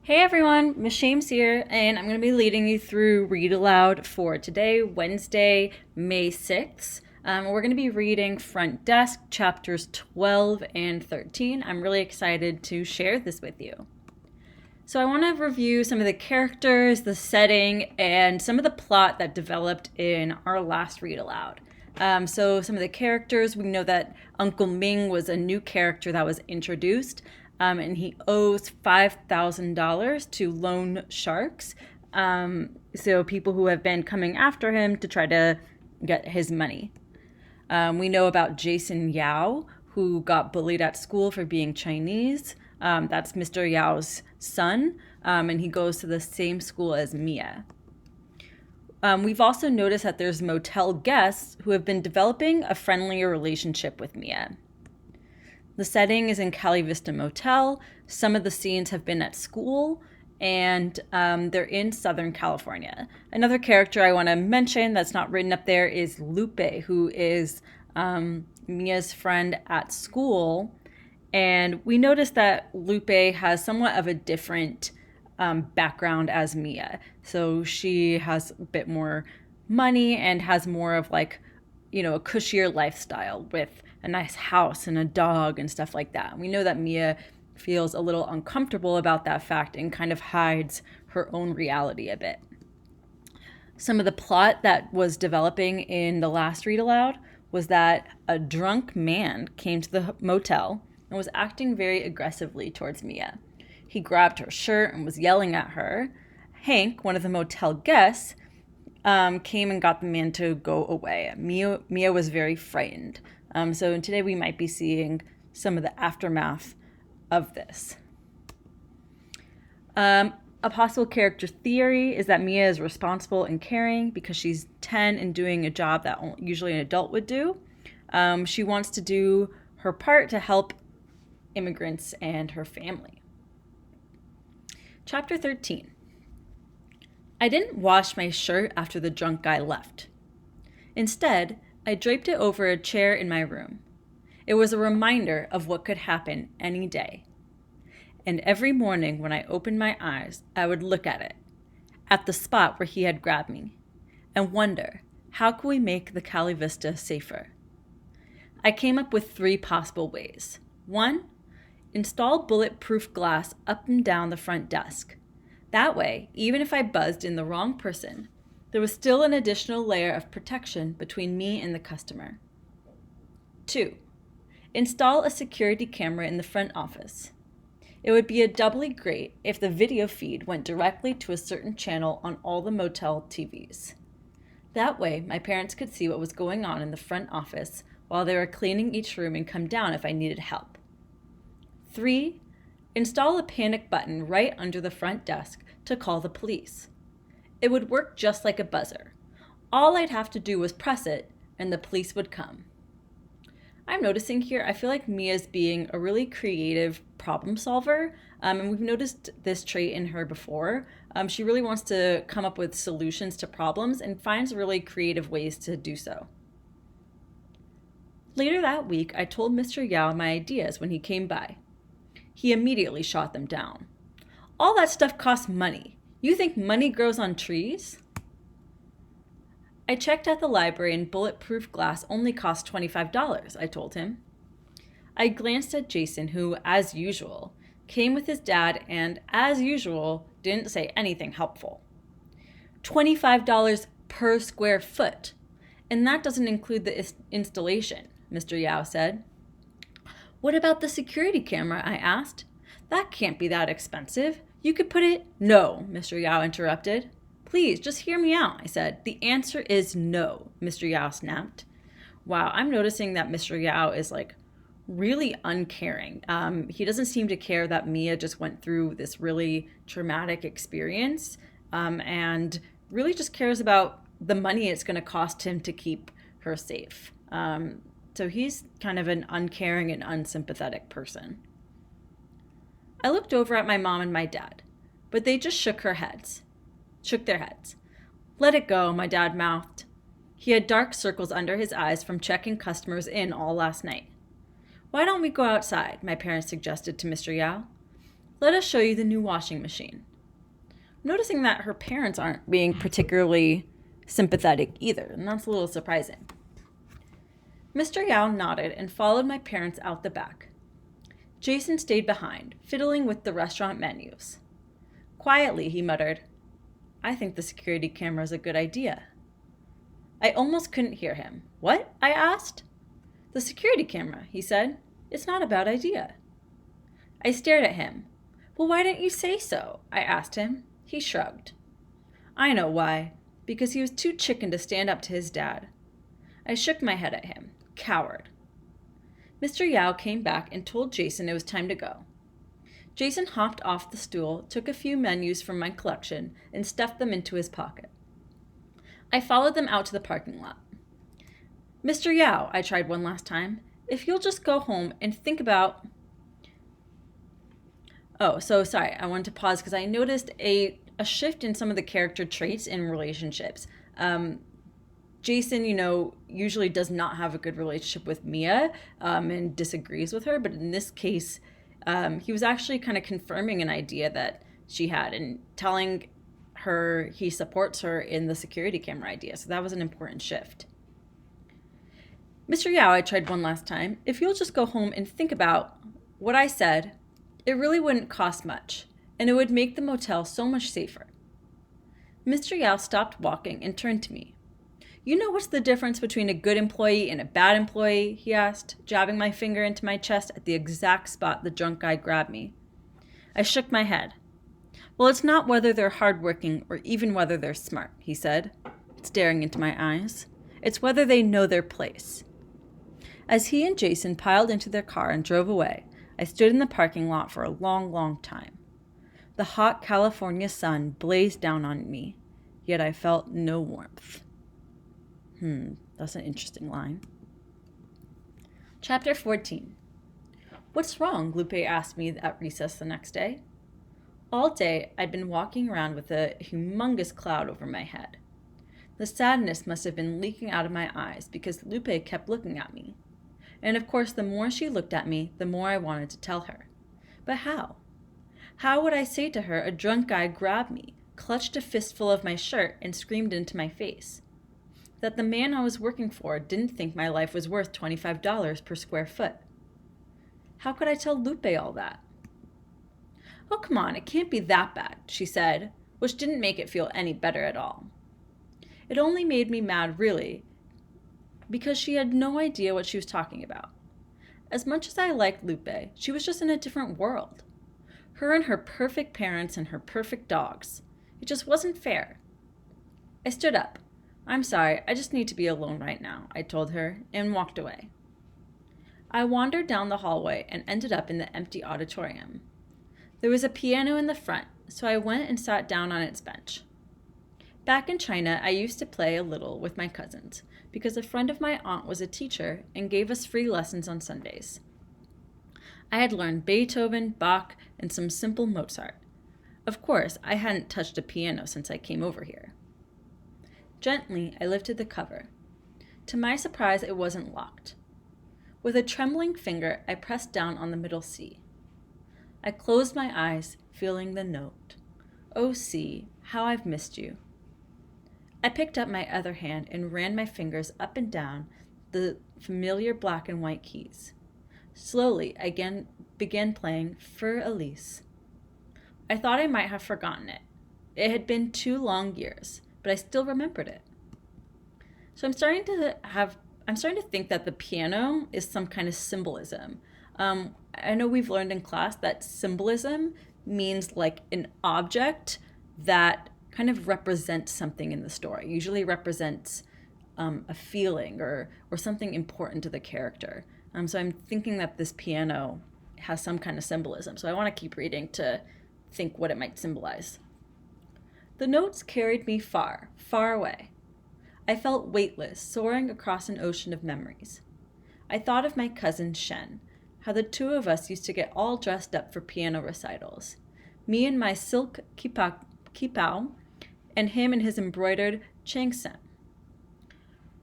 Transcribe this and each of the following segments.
Hey everyone, Miss Shames here, and I'm going to be leading you through Read Aloud for today, Wednesday, May 6th. We're going to be reading Front Desk, chapters 12 and 13. I'm really excited to share this with you. So I want to review some of the characters, the setting, and some of the plot that developed in our last Read Aloud. So some of the characters, we know that Uncle Ming was a new character that was introduced, and he owes $5,000 to loan sharks. So people who have been coming after him to try to get his money. We know about Jason Yao, who got bullied at school for being Chinese. That's Mr. Yao's son, and he goes to the same school as Mia. We've also noticed that there's motel guests who have been developing a friendlier relationship with Mia. The setting is in Cali Vista Motel. Some of the scenes have been at school, and they're in Southern California. Another character I want to mention that's not written up there is Lupe, who is Mia's friend at school. And we noticed that Lupe has somewhat of a different background as Mia. So she has a bit more money and has more of like, a cushier lifestyle with a nice house and a dog and stuff like that. We know that Mia feels a little uncomfortable about that fact and kind of hides her own reality a bit. Some of the plot that was developing in the last read aloud was that a drunk man came to the motel and was acting very aggressively towards Mia. He grabbed her shirt and was yelling at her. Hank, one of the motel guests, came and got the man to go away. Mia was very frightened. So today we might be seeing some of the aftermath of this. A possible character theory is that Mia is responsible and caring because she's 10 and doing a job that usually an adult would do. She wants to do her part to help immigrants and her family. Chapter 13. I didn't wash my shirt after the drunk guy left. Instead, I draped it over a chair in my room. It was a reminder of what could happen any day. And every morning when I opened my eyes, I would look at it, at the spot where he had grabbed me, and wonder, how could we make the Cali Vista safer? I came up with 3 possible ways. 1, install bulletproof glass up and down the front desk. That way, even if I buzzed in the wrong person, there was still an additional layer of protection between me and the customer. 2, install a security camera in the front office. It would be a doubly great if the video feed went directly to a certain channel on all the motel TVs. That way, my parents could see what was going on in the front office while they were cleaning each room and come down if I needed help. 3, install a panic button right under the front desk to call the police. It would work just like a buzzer. All I'd have to do was press it, and the police would come. I'm noticing here, I feel like Mia's being a really creative problem solver, and we've noticed this trait in her before. She really wants to come up with solutions to problems and finds really creative ways to do so. Later that week, I told Mr. Yao my ideas when he came by. He immediately shot them down. All that stuff costs money. You think money grows on trees? I checked at the library and bulletproof glass only cost $25, I told him. I glanced at Jason, who, as usual, came with his dad and, as usual, didn't say anything helpful. $25 per square foot. And that doesn't include the installation, Mr. Yao said. What about the security camera? I asked. That can't be that expensive. You could put it... No, Mr. Yao interrupted. Please, just hear me out, I said. The answer is no, Mr. Yao snapped. Wow, I'm noticing that Mr. Yao is really uncaring. He doesn't seem to care that Mia just went through this really traumatic experience, and really just cares about the money it's going to cost him to keep her safe. So he's kind of an uncaring and unsympathetic person. I looked over at my mom and my dad, but they just shook their heads. Let it go, my dad mouthed. He had dark circles under his eyes from checking customers in all last night. Why don't we go outside? My parents suggested to Mr. Yao. Let us show you the new washing machine. Noticing that her parents aren't being particularly sympathetic either, and that's a little surprising. Mr. Yao nodded and followed my parents out the back. Jason stayed behind, fiddling with the restaurant menus. Quietly, he muttered, "I think the security camera is a good idea." I almost couldn't hear him. "What?" I asked. "The security camera," he said. "It's not a bad idea." I stared at him. "Well, why didn't you say so?" I asked him. He shrugged. I know why. Because he was too chicken to stand up to his dad. I shook my head at him. Coward. Mr. Yao came back and told Jason it was time to go. Jason hopped off the stool, took a few menus from my collection, and stuffed them into his pocket. I followed them out to the parking lot. "Mr. Yao," I tried one last time, "if you'll just go home and think about..." Oh, so sorry, I wanted to pause because I noticed a shift in some of the character traits in relationships. Jason, usually does not have a good relationship with Mia and disagrees with her. But in this case, he was actually kind of confirming an idea that she had and telling her he supports her in the security camera idea. So that was an important shift. "Mr. Yao," I tried one last time, "if you'll just go home and think about what I said, it really wouldn't cost much, and it would make the motel so much safer." Mr. Yao stopped walking and turned to me. "You know what's the difference between a good employee and a bad employee?" he asked, jabbing my finger into my chest at the exact spot the drunk guy grabbed me. I shook my head. "Well, it's not whether they're hardworking or even whether they're smart," he said, staring into my eyes. "It's whether they know their place." As he and Jason piled into their car and drove away, I stood in the parking lot for a long, long time. The hot California sun blazed down on me, yet I felt no warmth. That's an interesting line. Chapter 14. "What's wrong?" Lupe asked me at recess the next day. All day, I'd been walking around with a humongous cloud over my head. The sadness must have been leaking out of my eyes because Lupe kept looking at me. And of course, the more she looked at me, the more I wanted to tell her. But how? How would I say to her a drunk guy grabbed me, clutched a fistful of my shirt, and screamed into my face? That the man I was working for didn't think my life was worth $25 per square foot. How could I tell Lupe all that? "Oh, come on, it can't be that bad," she said, which didn't make it feel any better at all. It only made me mad, really, because she had no idea what she was talking about. As much as I liked Lupe, she was just in a different world. Her and her perfect parents and her perfect dogs. It just wasn't fair. I stood up. "I'm sorry, I just need to be alone right now," I told her, and walked away. I wandered down the hallway and ended up in the empty auditorium. There was a piano in the front, so I went and sat down on its bench. Back in China, I used to play a little with my cousins, because a friend of my aunt was a teacher and gave us free lessons on Sundays. I had learned Beethoven, Bach, and some simple Mozart. Of course, I hadn't touched a piano since I came over here. Gently, I lifted the cover. To my surprise, it wasn't locked. With a trembling finger, I pressed down on the middle C. I closed my eyes, feeling the note. "Oh, C, how I've missed you." I picked up my other hand and ran my fingers up and down the familiar black and white keys. Slowly, I began playing Für Elise. I thought I might have forgotten it. It had been 2 long years, but I still remembered it. So I'm starting to think that the piano is some kind of symbolism. I know we've learned in class that symbolism means like an object that kind of represents something in the story. Usually represents a feeling or something important to the character. So I'm thinking that this piano has some kind of symbolism. So I want to keep reading to think what it might symbolize. The notes carried me far, far away. I felt weightless, soaring across an ocean of memories. I thought of my cousin Shen, how the 2 of us used to get all dressed up for piano recitals. Me in my silk kipao, and him in his embroidered changsen.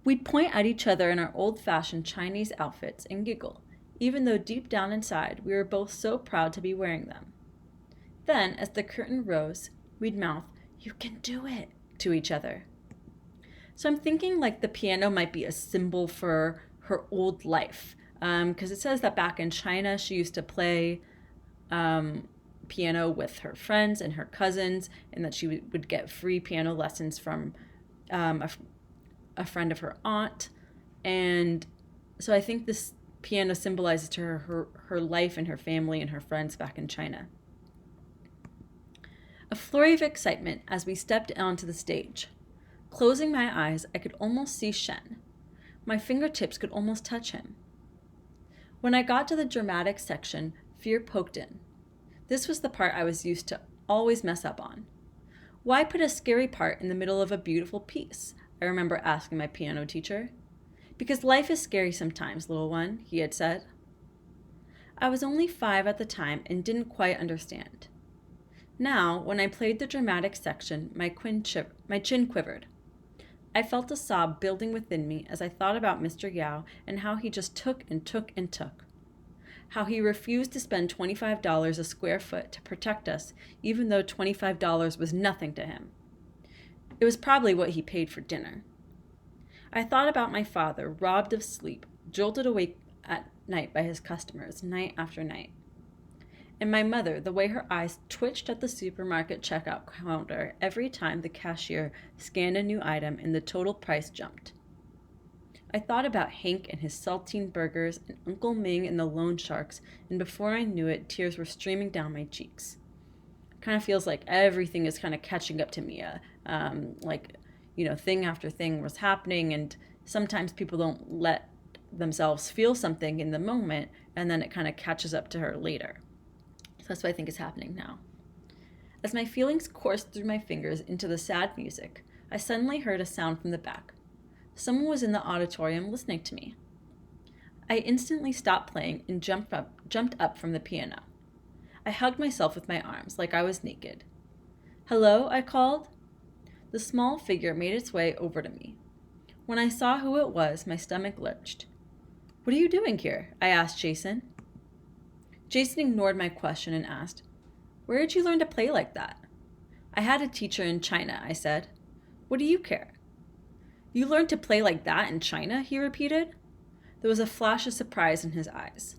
We'd point at each other in our old-fashioned Chinese outfits and giggle, even though deep down inside we were both so proud to be wearing them. Then, as the curtain rose, we'd mouth, "You can do it," to each other. So I'm thinking like the piano might be a symbol for her old life. Because it says that back in China, she used to play piano with her friends and her cousins, and that she would get free piano lessons from a friend of her aunt. And so I think this piano symbolizes to her life and her family and her friends back in China. A flurry of excitement as we stepped onto the stage. Closing my eyes, I could almost see Shen. My fingertips could almost touch him. When I got to the dramatic section, fear poked in. This was the part I was used to always mess up on. Why put a scary part in the middle of a beautiful piece? I remember asking my piano teacher. Because life is scary sometimes, little one, he had said. I was only 5 at the time and didn't quite understand. Now, when I played the dramatic section, my chin quivered. I felt a sob building within me as I thought about Mr. Yao and how he just took and took and took. How he refused to spend $25 a square foot to protect us, even though $25 was nothing to him. It was probably what he paid for dinner. I thought about my father, robbed of sleep, jolted awake at night by his customers, night after night. And my mother, the way her eyes twitched at the supermarket checkout counter every time the cashier scanned a new item and the total price jumped. I thought about Hank and his saltine burgers and Uncle Ming and the loan sharks, and before I knew it, tears were streaming down my cheeks. It kind of feels like everything is kind of catching up to me. Thing after thing was happening, and sometimes people don't let themselves feel something in the moment, and then it kind of catches up to her later. That's what I think is happening now. As my feelings coursed through my fingers into the sad music, I suddenly heard a sound from the back. Someone was in the auditorium listening to me. I instantly stopped playing and jumped up from the piano. I hugged myself with my arms like I was naked. "Hello?" I called. The small figure made its way over to me. When I saw who it was, my stomach lurched. "What are you doing here?" I asked Jason. Jason ignored my question and asked, "Where did you learn to play like that?" "I had a teacher in China," I said. "What do you care?" "You learned to play like that in China?" he repeated. There was a flash of surprise in his eyes.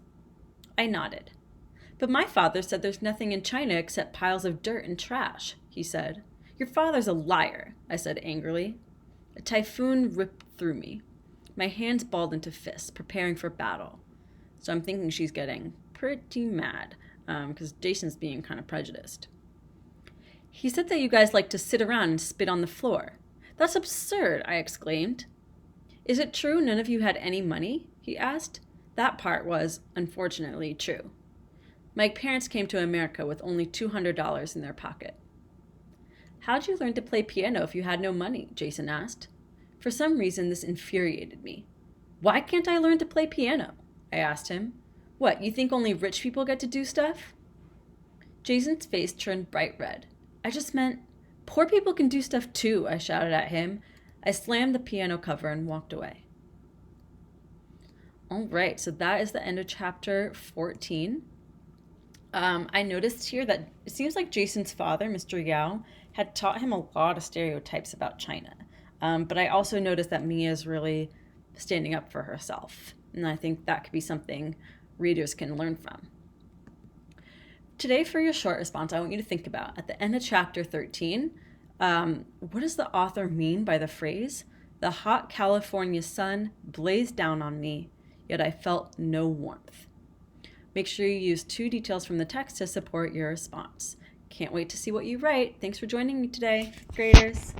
I nodded. "But my father said there's nothing in China except piles of dirt and trash," he said. "Your father's a liar," I said angrily. A typhoon ripped through me. My hands balled into fists, preparing for battle. So I'm thinking she's getting pretty mad, because Jason's being kind of prejudiced. "He said that you guys like to sit around and spit on the floor." "That's absurd," I exclaimed. "Is it true none of you had any money?" he asked. That part was, unfortunately, true. My parents came to America with only $200 in their pocket. "How'd you learn to play piano if you had no money?" Jason asked. For some reason, this infuriated me. "Why can't I learn to play piano?" I asked him. "What, you think only rich people get to do stuff?" Jason's face turned bright red. "I just meant, poor people can do stuff too," I shouted at him. I slammed the piano cover and walked away. All right, so that is the end of chapter 14. I noticed here that it seems like Jason's father, Mr. Yao, had taught him a lot of stereotypes about China. But I also noticed that Mia is really standing up for herself. And I think that could be something readers can learn from. Today, for your short response, I want you to think about, at the end of chapter 13, what does the author mean by the phrase, "The hot California sun blazed down on me, yet I felt no warmth"? Make sure you use 2 details from the text to support your response. Can't wait to see what you write. Thanks for joining me today, graders.